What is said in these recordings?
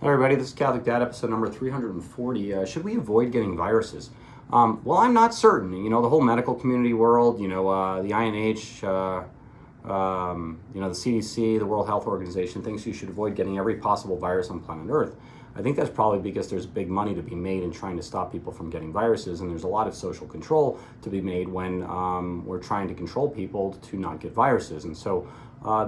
Hi everybody, this is Catholic Dad, episode number 340. Should we avoid getting viruses? Well, I'm not certain. You know, the whole medical community world, the INH, the CDC, the World Health Organization thinks you should avoid getting every possible virus on planet Earth. I think that's probably because there's big money to be made in trying to stop people from getting viruses, and there's a lot of social control to be made when we're trying to control people to not get viruses. And so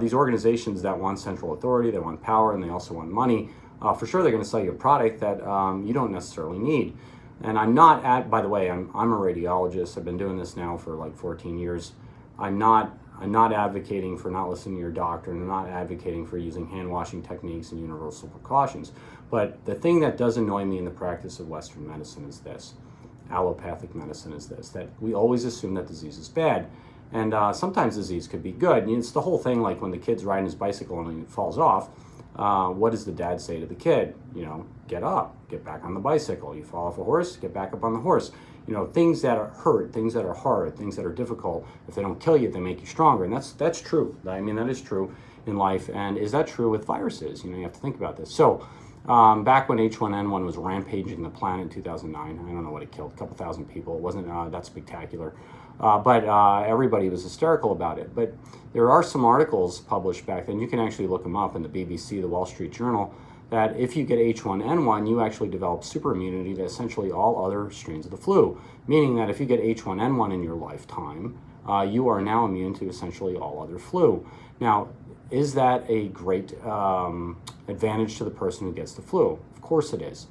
these organizations that want central authority, they want power, and they also want money, for sure they're going to sell you a product that you don't necessarily need. And I'm not by the way, I'm a radiologist. I've been doing this now for like 14 years. I'm not advocating for not listening to your doctor, and I'm not advocating for using hand washing techniques and universal precautions. But the thing that does annoy me in the practice of Western medicine is this, allopathic medicine is this, that we always assume that disease is bad. And sometimes disease could be good. And it's the whole thing, like when the kid's riding his bicycle and he falls off, what does the dad say to the kid? Get up, get back on the bicycle. You fall off a horse, get back up on the horse. Things that hurt, things that are hard, things that are difficult, if they don't kill you, they make you stronger. And that's true. I mean, that is true in life. And is that true with viruses? You have to think about this. So back when H1N1 was rampaging the planet in 2009, I don't know what it killed, a couple thousand people. It wasn't that spectacular. But everybody was hysterical about it. But there are some articles published back then, you can actually look them up in the BBC, the Wall Street Journal, that if you get H1N1, you actually develop super immunity to essentially all other strains of the flu. Meaning that if you get H1N1 in your lifetime, you are now immune to essentially all other flu. Now, is that a great advantage to the person who gets the flu? Of course it is.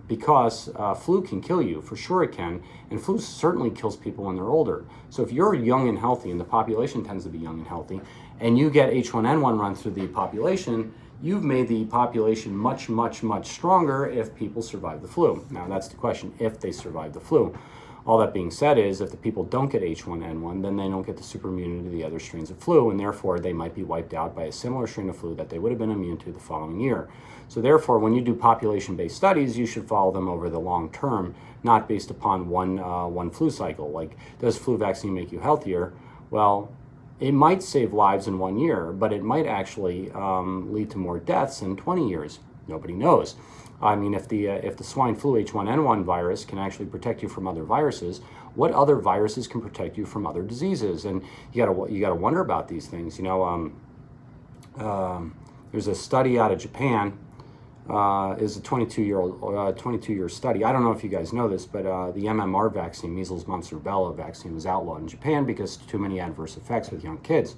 Because flu can kill you, for sure it can, and flu certainly kills people when they're older. So if you're young and healthy, and the population tends to be young and healthy, and you get H1N1 run through the population, you've made the population much, much, much stronger if people survive the flu. Now that's the question, if they survive the flu. All that being said is, if the people don't get H1N1, then they don't get the super immunity to the other strains of flu, and therefore they might be wiped out by a similar strain of flu that they would have been immune to the following year. So therefore, when you do population-based studies, you should follow them over the long term, not based upon one flu cycle. Like, does flu vaccine make you healthier? Well, it might save lives in 1 year, but it might actually lead to more deaths in 20 years. Nobody knows. I mean, if the swine flu H1N1 virus can actually protect you from other viruses, what other viruses can protect you from other diseases? And you gotta wonder about these things. There's a study out of Japan. Is a 22-year study. I don't know if you guys know this, but the MMR vaccine, measles, mumps, rubella vaccine, was outlawed in Japan because too many adverse effects with young kids.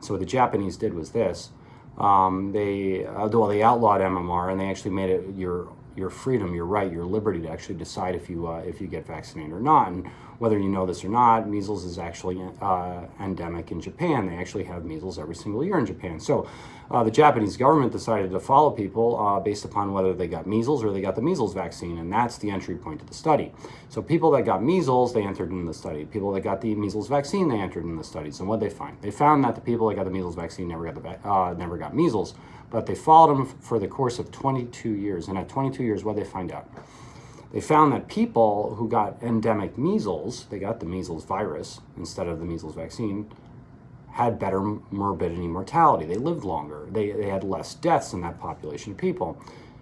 So what the Japanese did was this. They outlawed MMR, and they actually made it your freedom, your right, your liberty to actually decide if you get vaccinated or not. And whether you know this or not, measles is actually endemic in Japan. They actually have measles every single year in Japan. So the Japanese government decided to follow people based upon whether they got measles or they got the measles vaccine, and that's the entry point to the study. So people that got measles, they entered in the study. People that got the measles vaccine, they entered in the studies. And what did they find? They found that the people that got the measles vaccine never got measles, but they followed them for the course of 22 years. And at 22 years, what did they find out? They found that people who got endemic measles, they got the measles virus instead of the measles vaccine, had better morbidity and mortality. They lived longer. They had less deaths in that population of people.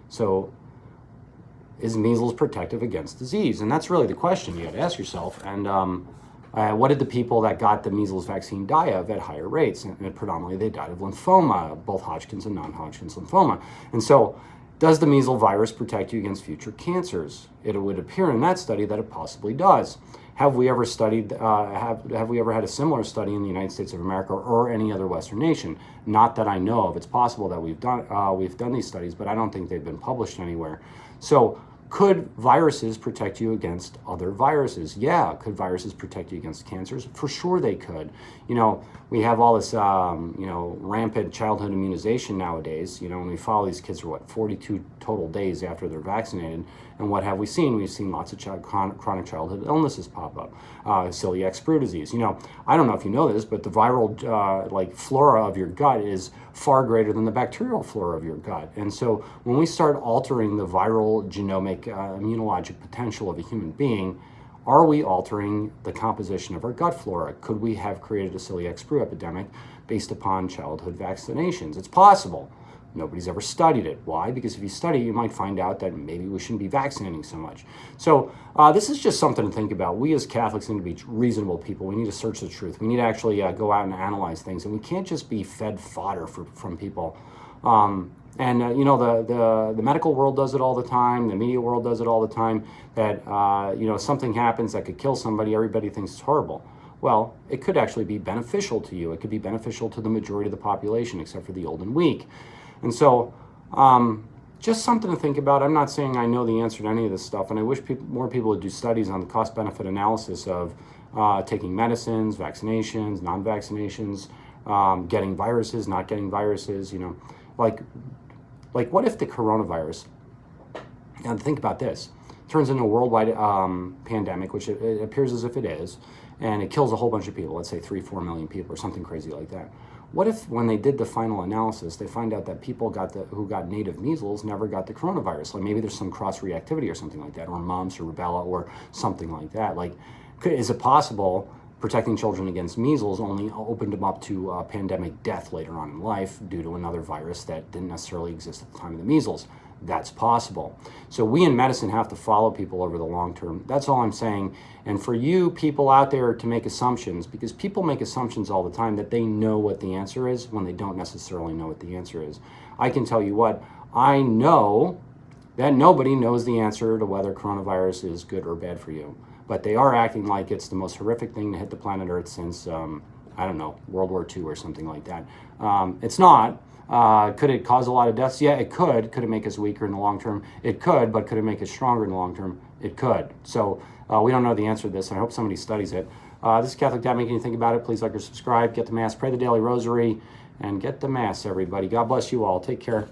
So is measles protective against disease? And that's really the question you got to ask yourself. And what did the people that got the measles vaccine die of at higher rates? And predominantly they died of lymphoma, both Hodgkin's and non-Hodgkin's lymphoma. And so does the measles virus protect you against future cancers? It would appear in that study that it possibly does. Have we ever studied, have we ever had a similar study in the United States of America or any other Western nation? Not that I know of. It's possible that we've done these studies, but I don't think they've been published anywhere. So could viruses protect you against other viruses? Yeah. Could viruses protect you against cancers? For sure they could. We have all this, rampant childhood immunization nowadays. When we follow these kids for 42 total days after they're vaccinated. And what have we seen? We've seen lots of chronic childhood illnesses pop up. Celiac sprue disease. I don't know if you know this, but the viral flora of your gut is far greater than the bacterial flora of your gut. And so when we start altering the viral genomic immunologic potential of a human being, are we altering the composition of our gut flora? Could we have created a celiac sprue epidemic based upon childhood vaccinations? It's possible. Nobody's ever studied it. Why? Because if you study, you might find out that maybe we shouldn't be vaccinating so much. So this is just something to think about. We as Catholics need to be reasonable people. We need to search the truth. We need to actually go out and analyze things, and we can't just be fed fodder from people. You know, the medical world does it all the time. The media world does it all the time. That you know, something happens that could kill somebody, everybody thinks it's horrible. Well, it could actually be beneficial to you. It could be beneficial to the majority of the population, except for the old and weak. And so, just something to think about. I'm not saying I know the answer to any of this stuff, and I wish more people would do studies on the cost-benefit analysis of taking medicines, vaccinations, non-vaccinations, getting viruses, not getting viruses. You know, like what if the coronavirus? And think about this: turns into a worldwide pandemic, which it appears as if it is, and it kills a whole bunch of people. Let's say 3-4 million people, or something crazy like that. What if, when they did the final analysis, they find out that people who got native measles never got the coronavirus? Like maybe there's some cross-reactivity or something like that, or mumps or rubella or something like that. Like, is it possible protecting children against measles only opened them up to pandemic death later on in life due to another virus that didn't necessarily exist at the time of the measles? That's possible. So we in medicine have to follow people over the long term. That's all I'm saying. And for you people out there to make assumptions, because people make assumptions all the time that they know what the answer is when they don't necessarily know what the answer is. I can tell you what, I know that nobody knows the answer to whether coronavirus is good or bad for you. But they are acting like it's the most horrific thing to hit the planet Earth since, I don't know, World War II or something like that. It's not. Could it cause a lot of deaths? Yeah, it could. Could it make us weaker in the long term? It could, but could it make us stronger in the long term? It could. So we don't know the answer to this, and I hope somebody studies it. This is Catholic Dad making you think about it. Please like or subscribe, get the Mass, pray the Daily Rosary, and get the Mass, everybody. God bless you all. Take care.